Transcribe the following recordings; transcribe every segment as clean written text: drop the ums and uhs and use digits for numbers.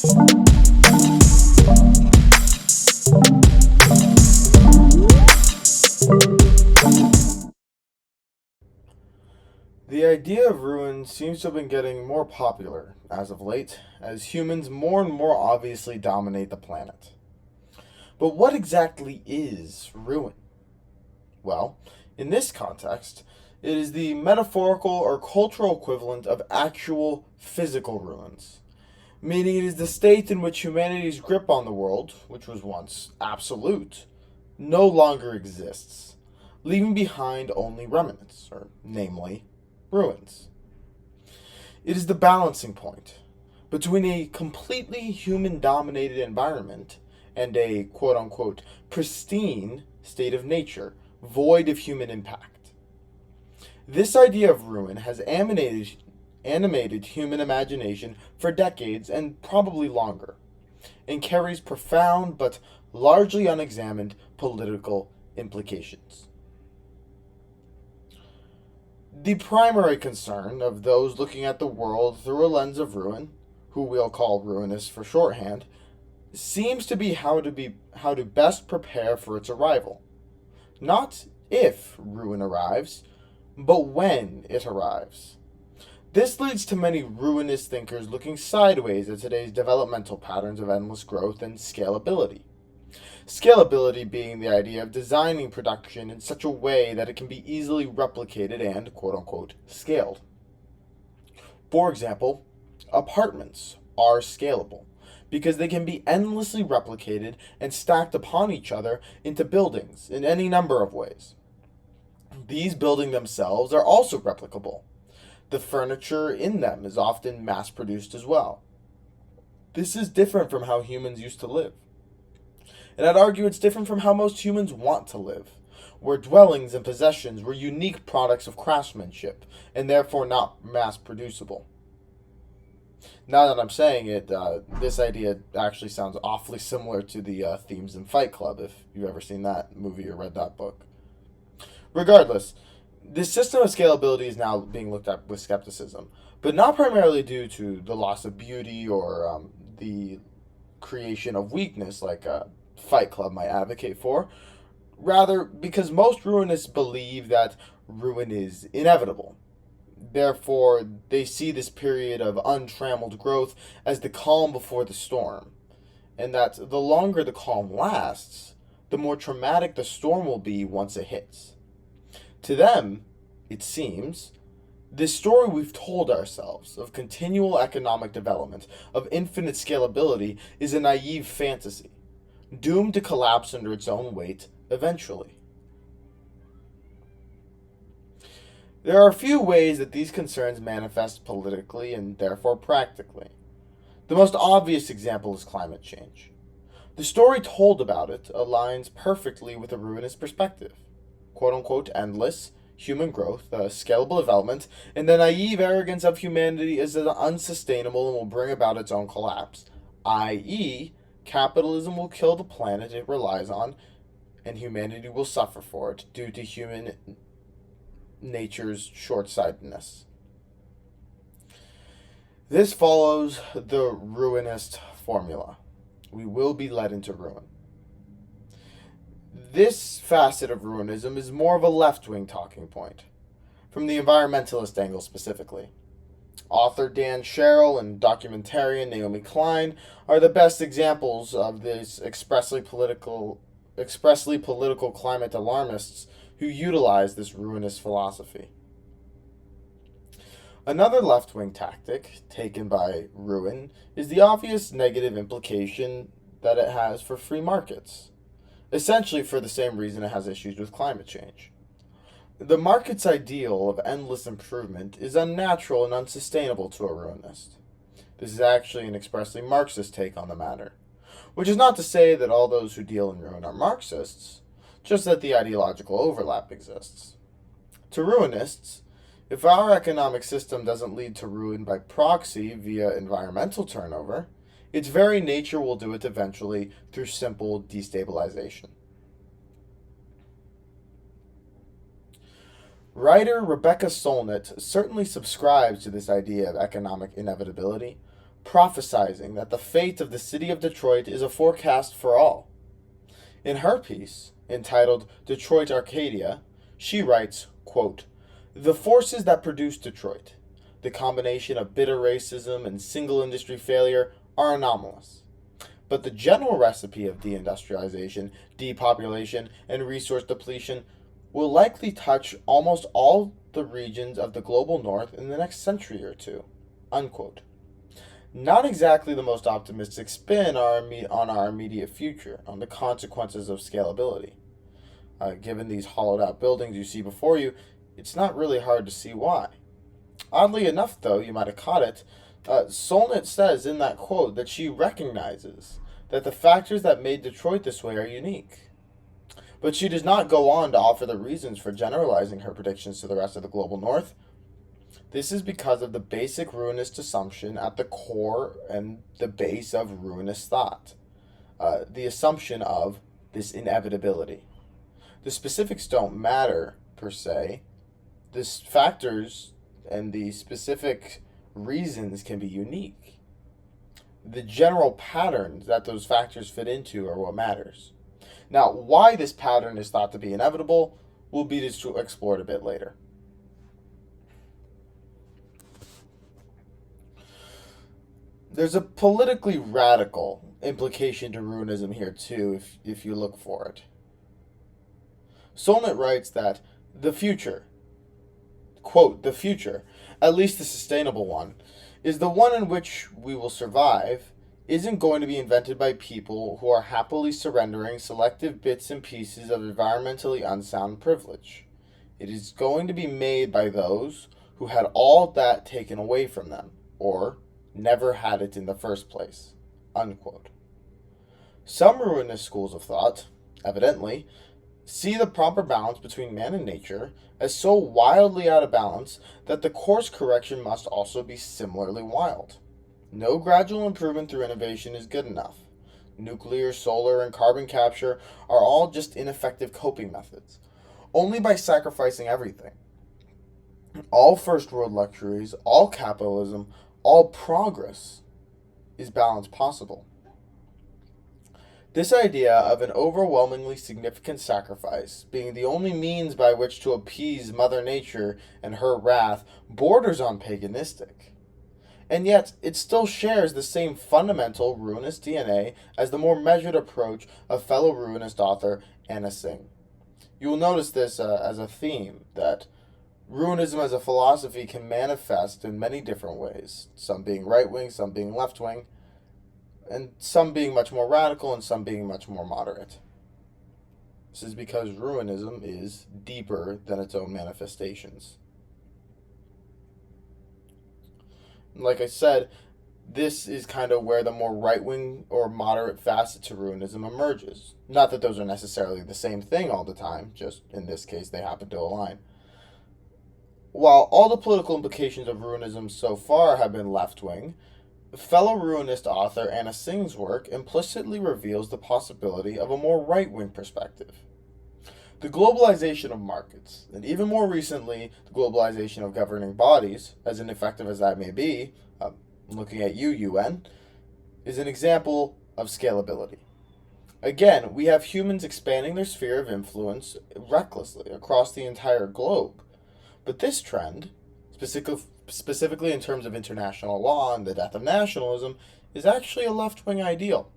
The idea of ruin seems to have been getting more popular as of late, as humans more and more obviously dominate the planet. But what exactly is ruin? Well, in this context, it is the metaphorical or cultural equivalent of actual physical ruins, meaning it is the state in which humanity's grip on the world, which was once absolute, no longer exists, leaving behind only remnants, or namely, ruins. It is the balancing point between a completely human dominated environment and a quote unquote pristine state of nature, void of human impact. This idea of ruin has animated human imagination for decades and probably longer, and carries profound but largely unexamined political implications. The primary concern of those looking at the world through a lens of ruin, who we'll call ruinists for shorthand, seems to be how to best prepare for its arrival. Not if ruin arrives, but when it arrives. This leads to many ruinous thinkers looking sideways at today's developmental patterns of endless growth and scalability. Scalability being the idea of designing production in such a way that it can be easily replicated and, quote unquote, scaled. For example, apartments are scalable because they can be endlessly replicated and stacked upon each other into buildings in any number of ways. These buildings themselves are also replicable. The furniture in them is often mass produced as well. This is different from how humans used to live. And I'd argue it's different from how most humans want to live, where dwellings and possessions were unique products of craftsmanship and therefore not mass producible. Now that I'm saying it, this idea actually sounds awfully similar to the themes in Fight Club, if you've ever seen that movie or read that book. Regardless, this system of scalability is now being looked at with skepticism, but not primarily due to the loss of beauty or the creation of weakness like Fight Club might advocate for. Rather, because most ruinists believe that ruin is inevitable. Therefore, they see this period of untrammeled growth as the calm before the storm, and that the longer the calm lasts, the more traumatic the storm will be once it hits. To them, it seems, this story we've told ourselves of continual economic development, of infinite scalability, is a naive fantasy, doomed to collapse under its own weight eventually. There are a few ways that these concerns manifest politically and therefore practically. The most obvious example is climate change. The story told about it aligns perfectly with a ruinous perspective. Quote unquote endless human growth, scalable development, and the naive arrogance of humanity is unsustainable and will bring about its own collapse, i.e., capitalism will kill the planet it relies on, and humanity will suffer for it due to human nature's short-sightedness. This follows the ruinist formula. We will be led into ruin. This facet of ruinism is more of a left-wing talking point, from the environmentalist angle specifically. Author Dan Sherrill and documentarian Naomi Klein are the best examples of this expressly political climate alarmists who utilize this ruinous philosophy. Another left-wing tactic taken by ruin is the obvious negative implication that it has for free markets, essentially for the same reason it has issues with climate change. The market's ideal of endless improvement is unnatural and unsustainable to a ruinist. This is actually an expressly Marxist take on the matter, which is not to say that all those who deal in ruin are Marxists, just that the ideological overlap exists. To ruinists, if our economic system doesn't lead to ruin by proxy via environmental turnover, its very nature will do it eventually through simple destabilization. Writer Rebecca Solnit certainly subscribes to this idea of economic inevitability, prophesizing that the fate of the city of Detroit is a forecast for all. In her piece, entitled Detroit Arcadia, she writes, quote, "The forces that produce Detroit, the combination of bitter racism and single industry failure, are anomalous. But the general recipe of deindustrialization, depopulation, and resource depletion will likely touch almost all the regions of the global north in the next century or two." Unquote. Not exactly the most optimistic spin on our immediate future, on the consequences of scalability. Given these hollowed out buildings you see before you, it's not really hard to see why. Oddly enough, though, you might have caught it, Solnit says in that quote that she recognizes that the factors that made Detroit this way are unique. But she does not go on to offer the reasons for generalizing her predictions to the rest of the global north. This is because of the basic ruinist assumption at the core and the base of ruinous thought. The assumption of this inevitability. The specifics don't matter, per se. The factors and the specific reasons can be unique. The general patterns that those factors fit into are what matters. Now, why this pattern is thought to be inevitable will be explored a bit later. There's a politically radical implication to ruinism here, too, if you look for it. Solnit writes that the future, quote, "the future, at least the sustainable one, is the one in which we will survive, isn't going to be invented by people who are happily surrendering selective bits and pieces of environmentally unsound privilege. It is going to be made by those who had all that taken away from them, or never had it in the first place." Unquote. Some ruinous schools of thought, evidently, see the proper balance between man and nature as so wildly out of balance that the course correction must also be similarly wild. No gradual improvement through innovation is good enough. Nuclear, solar, and carbon capture are all just ineffective coping methods. Only by sacrificing everything, all first world luxuries, all capitalism, all progress, is balance possible. This idea of an overwhelmingly significant sacrifice being the only means by which to appease Mother Nature and her wrath borders on paganistic. And yet, it still shares the same fundamental ruinous DNA as the more measured approach of fellow ruinist author Anna Singh. You will notice this as a theme, that ruinism as a philosophy can manifest in many different ways, some being right-wing, some being left-wing, and some being much more radical and some being much more moderate. This is because ruinism is deeper than its own manifestations. Like I said, this is kind of where the more right-wing or moderate facet to ruinism emerges. Not that those are necessarily the same thing all the time, just in this case they happen to align. While all the political implications of ruinism so far have been left-wing, fellow ruinist author Anna Singh's work implicitly reveals the possibility of a more right-wing perspective. The globalization of markets, and even more recently, the globalization of governing bodies, as ineffective as that may be, looking at you, UN, is an example of scalability. Again, we have humans expanding their sphere of influence recklessly across the entire globe. But this trend, specifically in terms of international law and the death of nationalism, is actually a left-wing ideal.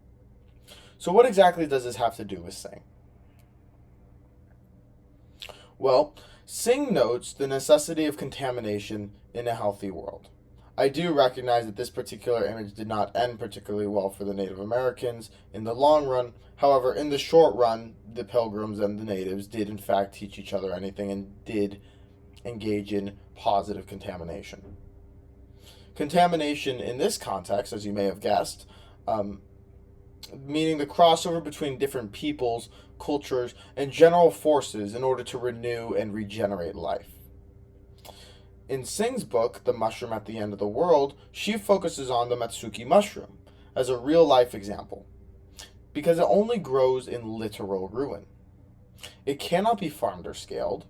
So what exactly does this have to do with Singh? Well, Singh notes the necessity of contamination in a healthy world. I do recognize that this particular image did not end particularly well for the Native Americans in the long run. However, in the short run, the Pilgrims and the natives did in fact teach each other anything and did engage in positive contamination. Contamination in this context, as you may have guessed, meaning the crossover between different peoples, cultures, and general forces in order to renew and regenerate life. In Singh's book, The Mushroom at the End of the World, she focuses on the Matsuki mushroom as a real-life example, because it only grows in literal ruin. It cannot be farmed or scaled,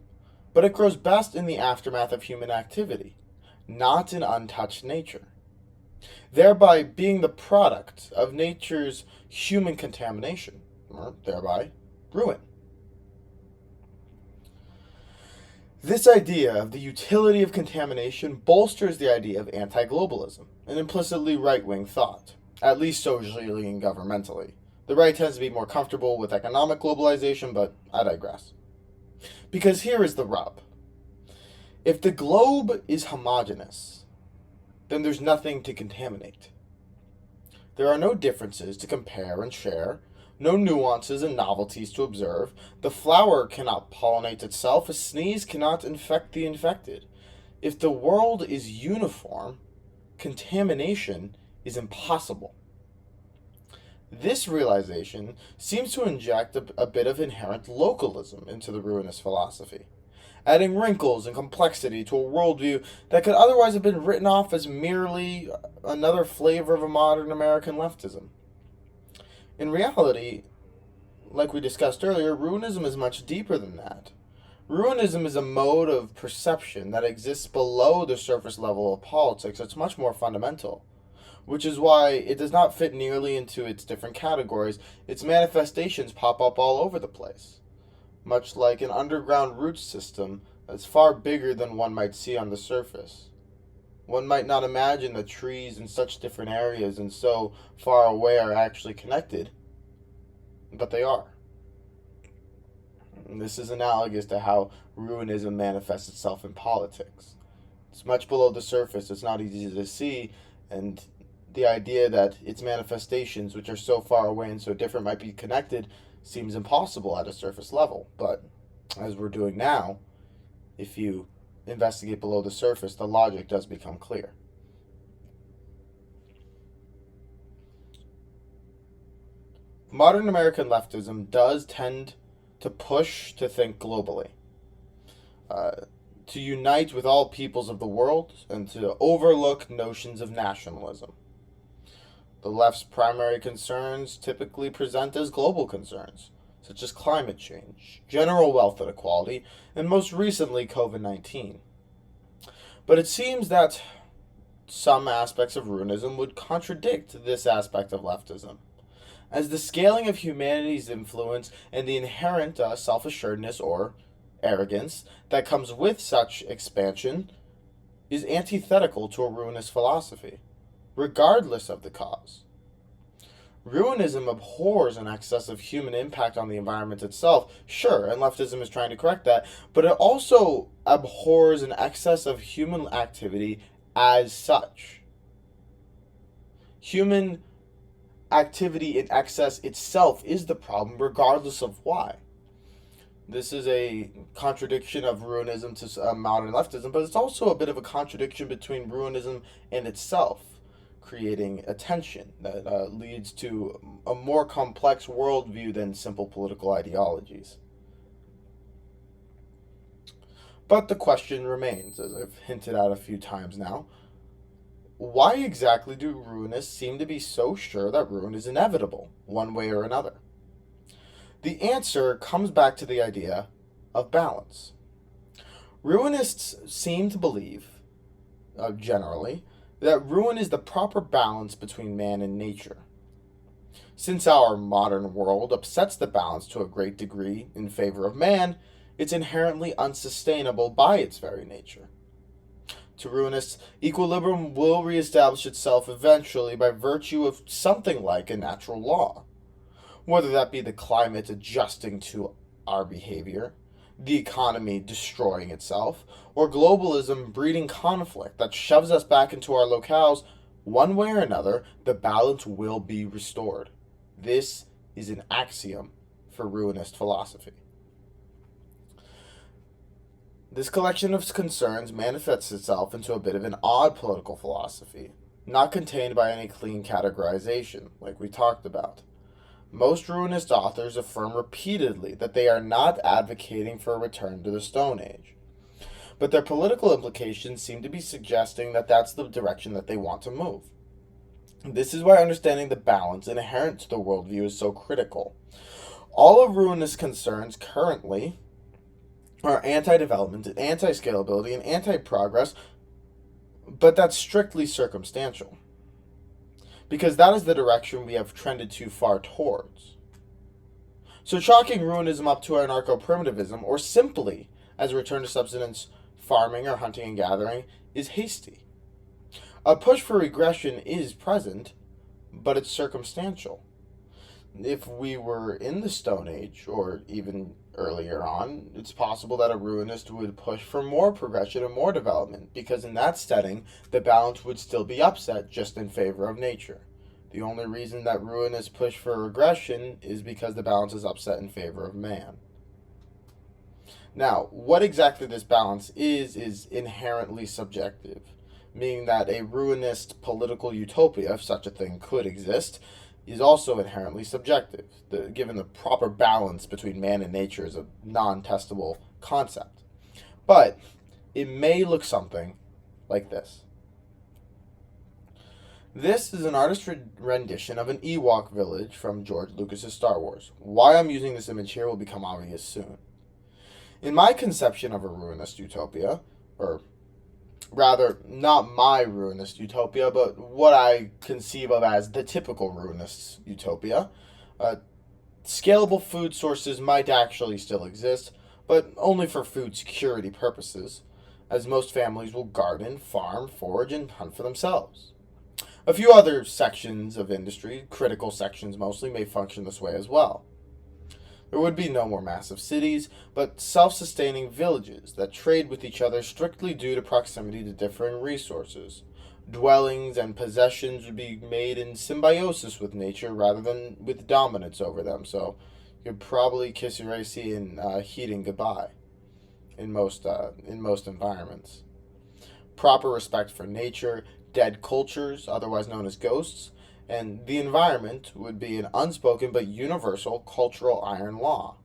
but it grows best in the aftermath of human activity, not in untouched nature. thereby being the product of nature's human contamination, or thereby ruin. This idea of the utility of contamination bolsters the idea of anti-globalism, an implicitly right-wing thought, at least socially and governmentally. The right tends to be more comfortable with economic globalization, but I digress. Because here is the rub. If the globe is homogeneous, then there's nothing to contaminate. There are no differences to compare and share, no nuances and novelties to observe. The flower cannot pollinate itself, a sneeze cannot infect the infected. If the world is uniform, contamination is impossible. This realization seems to inject a bit of inherent localism into the ruinous philosophy, adding wrinkles and complexity to a worldview that could otherwise have been written off as merely another flavor of a modern American leftism. In reality, like we discussed earlier, ruinism is much deeper than that. Ruinism is a mode of perception that exists below the surface level of politics. It's much more fundamental, which is why it does not fit nearly into its different categories. Its manifestations pop up all over the place, much like an underground root system that's far bigger than one might see on the surface. One might not imagine that trees in such different areas and so far away are actually connected, but they are. And this is analogous to how ruinism manifests itself in politics. It's much below the surface, it's not easy to see, and the idea that its manifestations, which are so far away and so different, might be connected seems impossible at a surface level. But as we're doing now, if you investigate below the surface, the logic does become clear. Modern American leftism does tend to push to think globally, to unite with all peoples of the world, and to overlook notions of nationalism. The left's primary concerns typically present as global concerns, such as climate change, general wealth inequality, and most recently COVID-19. But it seems that some aspects of ruinism would contradict this aspect of leftism, as the scaling of humanity's influence and the inherent self-assuredness or arrogance that comes with such expansion is antithetical to a ruinous philosophy, regardless of the cause. Ruinism abhors an excess of human impact on the environment itself, sure, and leftism is trying to correct that, but it also abhors an excess of human activity as such. Human activity in excess itself is the problem, regardless of why. This is a contradiction of ruinism to modern leftism, but it's also a bit of a contradiction between ruinism and itself, creating a tension that leads to a more complex worldview than simple political ideologies. But the question remains, as I've hinted at a few times now, why exactly do ruinists seem to be so sure that ruin is inevitable, one way or another? The answer comes back to the idea of balance. Ruinists seem to believe, generally, that ruin is the proper balance between man and nature. Since our modern world upsets the balance to a great degree in favor of man, it's inherently unsustainable by its very nature. To ruinists, equilibrium will reestablish itself eventually by virtue of something like a natural law, whether that be the climate adjusting to our behavior, the economy destroying itself, or globalism breeding conflict that shoves us back into our locales. One way or another, the balance will be restored. This is an axiom for ruinist philosophy. This collection of concerns manifests itself into a bit of an odd political philosophy, not contained by any clean categorization, like we talked about. Most ruinist authors affirm repeatedly that they are not advocating for a return to the Stone Age, but their political implications seem to be suggesting that that's the direction that they want to move. This is why understanding the balance inherent to the worldview is so critical. All of ruinist concerns currently are anti-development, anti-scalability, and anti-progress, but that's strictly circumstantial. because that is the direction we have trended too far towards. So chalking ruinism up to anarcho-primitivism, or simply as a return to subsistence farming or hunting and gathering, is hasty. A push for regression is present, but it's circumstantial. If we were in the Stone Age, or even earlier on, it's possible that a ruinist would push for more progression and more development, because in that setting, the balance would still be upset just in favor of nature. The only reason that ruinists push for regression is because the balance is upset in favor of man. Now, what exactly this balance is inherently subjective, meaning that a ruinist political utopia, if such a thing could exist, is also inherently subjective. Given the proper balance between man and nature is a non-testable concept. But it may look something like this. This is an artist's rendition of an Ewok village from George Lucas's Star Wars. Why I'm using this image here will become obvious soon. In my conception of a ruinous utopia, or rather, not my ruinous utopia, but what I conceive of as the typical ruinous utopia, scalable food sources might actually still exist, but only for food security purposes, as most families will garden, farm, forage, and hunt for themselves. A few other sections of industry, critical sections mostly, may function this way as well. There would be no more massive cities, but self-sustaining villages that trade with each other strictly due to proximity to differing resources. Dwellings and possessions would be made in symbiosis with nature rather than with dominance over them, so you'd probably kiss your AC and heating goodbye in most environments. Proper respect for nature, dead cultures, otherwise known as ghosts, and the environment would be an unspoken but universal cultural iron law.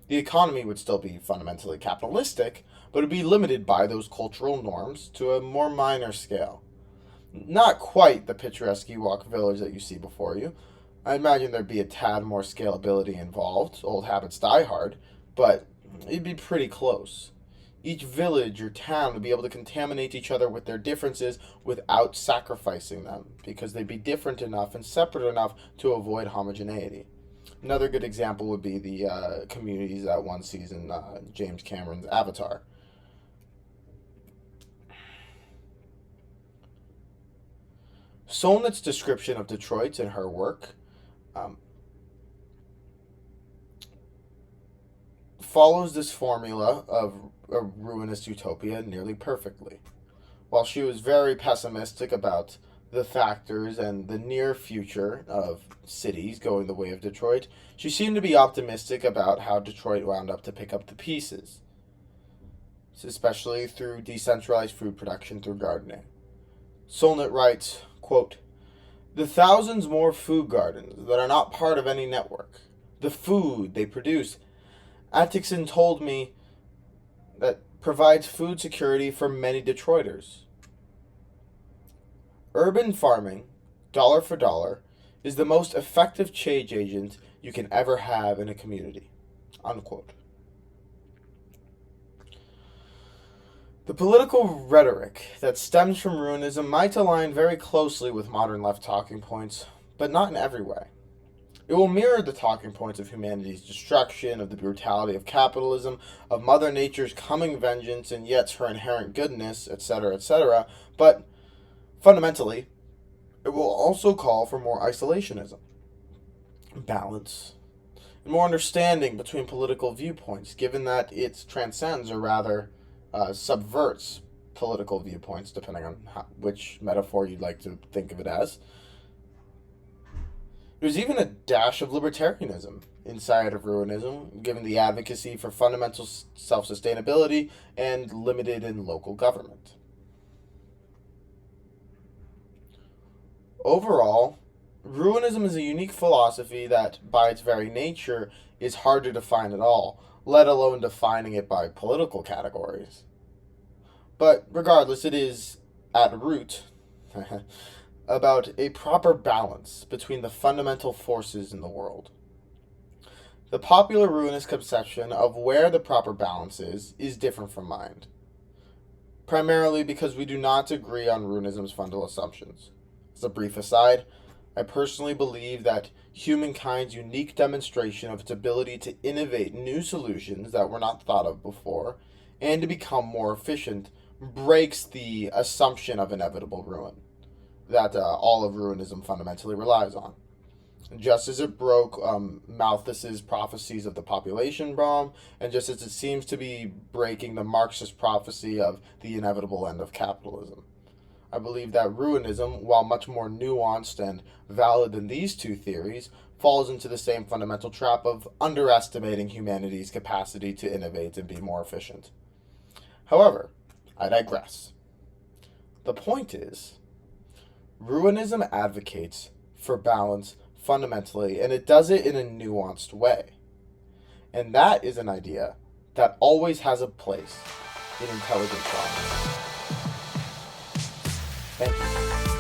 The economy would still be fundamentally capitalistic, but it would be limited by those cultural norms to a more minor scale. Not quite the picturesque Ewok village that you see before you. I imagine there'd be a tad more scalability involved, old habits die hard, but it'd be pretty close. Each village or town would be able to contaminate each other with their differences without sacrificing them, because they'd be different enough and separate enough to avoid homogeneity. Another good example would be the communities that one sees in James Cameron's Avatar. Solnit's description of Detroit in her work follows this formula of a ruinous utopia nearly perfectly. While she was very pessimistic about the factors and the near future of cities going the way of Detroit, she seemed to be optimistic about how Detroit wound up to pick up the pieces, especially through decentralized food production through gardening. Solnit writes, quote, "The thousands more food gardens that are not part of any network, the food they produce, Atkinson told me that provides food security for many Detroiters. Urban farming, dollar for dollar, is the most effective change agent you can ever have in a community." Unquote. The political rhetoric that stems from ruinism might align very closely with modern left talking points, but not in every way. It will mirror the talking points of humanity's destruction, of the brutality of capitalism, of Mother Nature's coming vengeance and yet her inherent goodness, etc., but fundamentally, it will also call for more isolationism, balance, and more understanding between political viewpoints, given that it transcends, or rather subverts, political viewpoints, depending on which metaphor you'd like to think of it as. There's even a dash of libertarianism inside of ruinism, given the advocacy for fundamental self-sustainability and limited and local government. Overall, ruinism is a unique philosophy that, by its very nature, is hard to define at all, let alone defining it by political categories. But regardless, it is, at root, about a proper balance between the fundamental forces in the world. The popular ruinist conception of where the proper balance is different from mine, primarily because we do not agree on ruinism's fundamental assumptions. As a brief aside, I personally believe that humankind's unique demonstration of its ability to innovate new solutions that were not thought of before and to become more efficient breaks the assumption of inevitable ruin that all of ruinism fundamentally relies on. Just as it broke Malthus's prophecies of the population bomb, and just as it seems to be breaking the Marxist prophecy of the inevitable end of capitalism. I believe that ruinism, while much more nuanced and valid than these two theories, falls into the same fundamental trap of underestimating humanity's capacity to innovate and be more efficient. However, I digress. The point is, ruinism advocates for balance fundamentally, and it does it in a nuanced way. And that is an idea that always has a place in intelligent thought. Thank you.